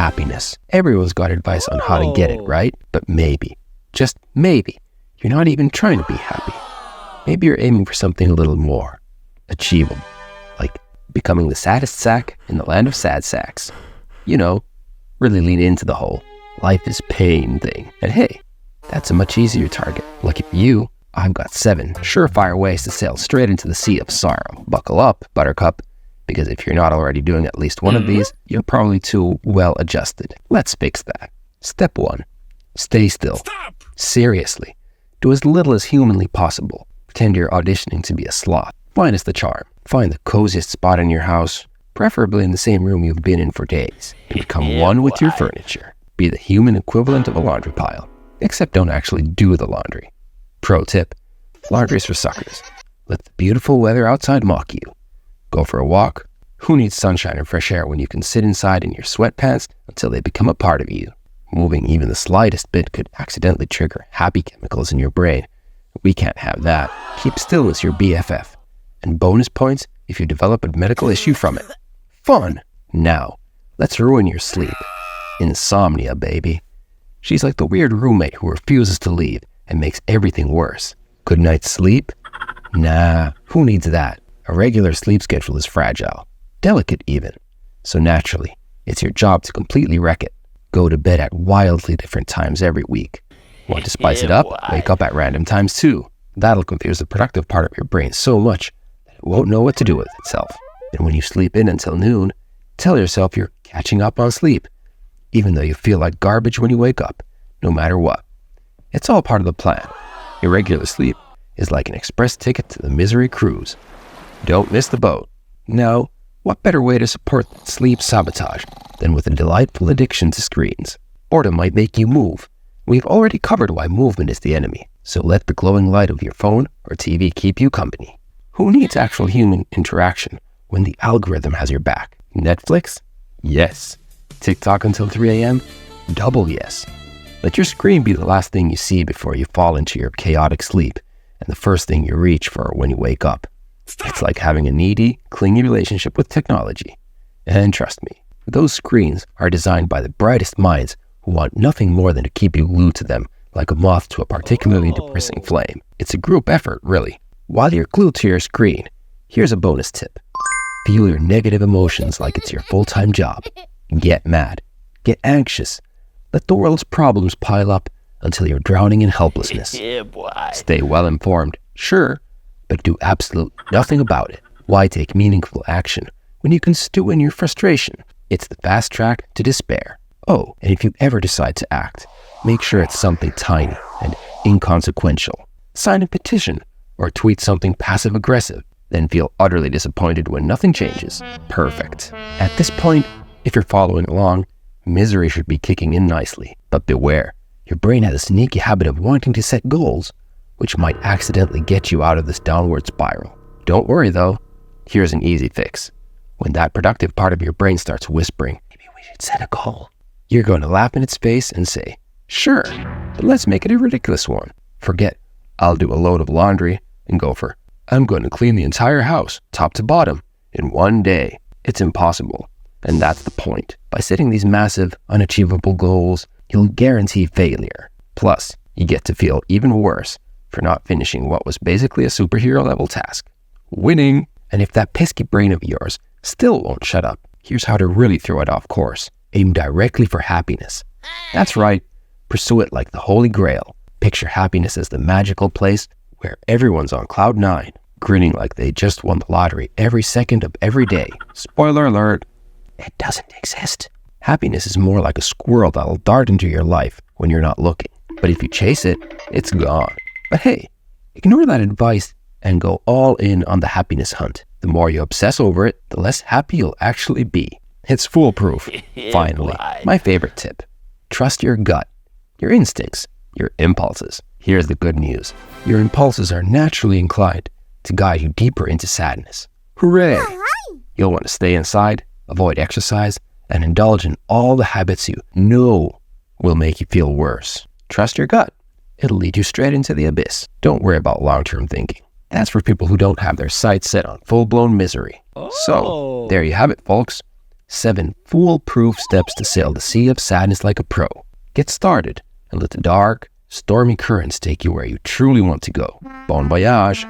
happiness. Everyone's got advice on how to get it, right? But maybe, just maybe, you're not even trying to be happy. Maybe you're aiming for something a little more achievable, like becoming the saddest sack in the land of sad sacks. You know, really lean into the whole life is pain thing. And hey, that's a much easier target. Lucky for you, I've got 7 surefire ways to sail straight into the sea of sorrow. Buckle up, Buttercup, because if you're not already doing at least one of these, you're probably too well adjusted. Let's fix that. Step 1, stay still. Stop! Seriously, do as little as humanly possible. Pretend you're auditioning to be a sloth. Minus the charm. Find the coziest spot in your house, preferably in the same room you've been in for days, and become one with your furniture. Be the human equivalent of a laundry pile, except don't actually do the laundry. Pro tip, laundry's for suckers. Let the beautiful weather outside mock you. Go for a walk. Who needs sunshine and fresh air when you can sit inside in your sweatpants until they become a part of you? Moving even the slightest bit could accidentally trigger happy chemicals in your brain. We can't have that. Keep stillness your BFF. And bonus points if you develop a medical issue from it. Fun! Now, let's ruin your sleep. Insomnia, baby. She's like the weird roommate who refuses to leave and makes everything worse. Good night's sleep? Nah, who needs that? A regular sleep schedule is fragile, delicate even. So naturally, it's your job to completely wreck it. Go to bed at wildly different times every week. Want to spice it up? Wake up at random times too. That'll confuse the productive part of your brain so much that it won't know what to do with itself. And when you sleep in until noon, tell yourself you're catching up on sleep, even though you feel like garbage when you wake up, no matter what. It's all part of the plan. Irregular sleep is like an express ticket to the misery cruise. Don't miss the boat. No, what better way to support sleep sabotage than with a delightful addiction to screens? Boredom might make you move. We've already covered why movement is the enemy, so let the glowing light of your phone or TV keep you company. Who needs actual human interaction when the algorithm has your back? Netflix? Yes. TikTok until 3 a.m.? Double yes. Let your screen be the last thing you see before you fall into your chaotic sleep and the first thing you reach for when you wake up. It's like having a needy, clingy relationship with technology. And trust me, those screens are designed by the brightest minds who want nothing more than to keep you glued to them like a moth to a particularly depressing flame. It's a group effort, really. While you're glued to your screen, here's a bonus tip. Feel your negative emotions like it's your full-time job. Get mad. Get anxious. Let the world's problems pile up until you're drowning in helplessness. Stay well informed, sure, but do absolutely nothing about it. Why take meaningful action when you can stew in your frustration? It's the fast track to despair. Oh, and if you ever decide to act, make sure it's something tiny and inconsequential. Sign a petition or tweet something passive-aggressive, then feel utterly disappointed when nothing changes. Perfect. At this point, if you're following along, misery should be kicking in nicely. But beware, your brain has a sneaky habit of wanting to set goals, which might accidentally get you out of this downward spiral. Don't worry though, here's an easy fix. When that productive part of your brain starts whispering, maybe we should set a goal, you're going to laugh in its face and say, sure, but let's make it a ridiculous one. Forget, I'll do a load of laundry, and go for, I'm going to clean the entire house, top to bottom, in one day. It's impossible. And that's the point. By setting these massive, unachievable goals, you'll guarantee failure. Plus, you get to feel even worse for not finishing what was basically a superhero-level task. Winning! And if that pesky brain of yours still won't shut up, here's how to really throw it off course. Aim directly for happiness. That's right. Pursue it like the Holy Grail. Picture happiness as the magical place where everyone's on cloud 9, grinning like they just won the lottery every second of every day. Spoiler alert. It doesn't exist. Happiness is more like a squirrel that'll dart into your life when you're not looking. But if you chase it, it's gone. But hey, ignore that advice and go all in on the happiness hunt. The more you obsess over it, the less happy you'll actually be. It's foolproof. Finally, my favorite tip. Trust your gut, your instincts, your impulses. Here's the good news. Your impulses are naturally inclined to guide you deeper into sadness. Hooray! You'll want to stay inside, avoid exercise, and indulge in all the habits you know will make you feel worse. Trust your gut. It'll lead you straight into the abyss. Don't worry about long-term thinking. That's for people who don't have their sights set on full-blown misery. So, there you have it, folks. 7 foolproof steps to sail the sea of sadness like a pro. Get started and let the dark, stormy currents take you where you truly want to go. Bon voyage!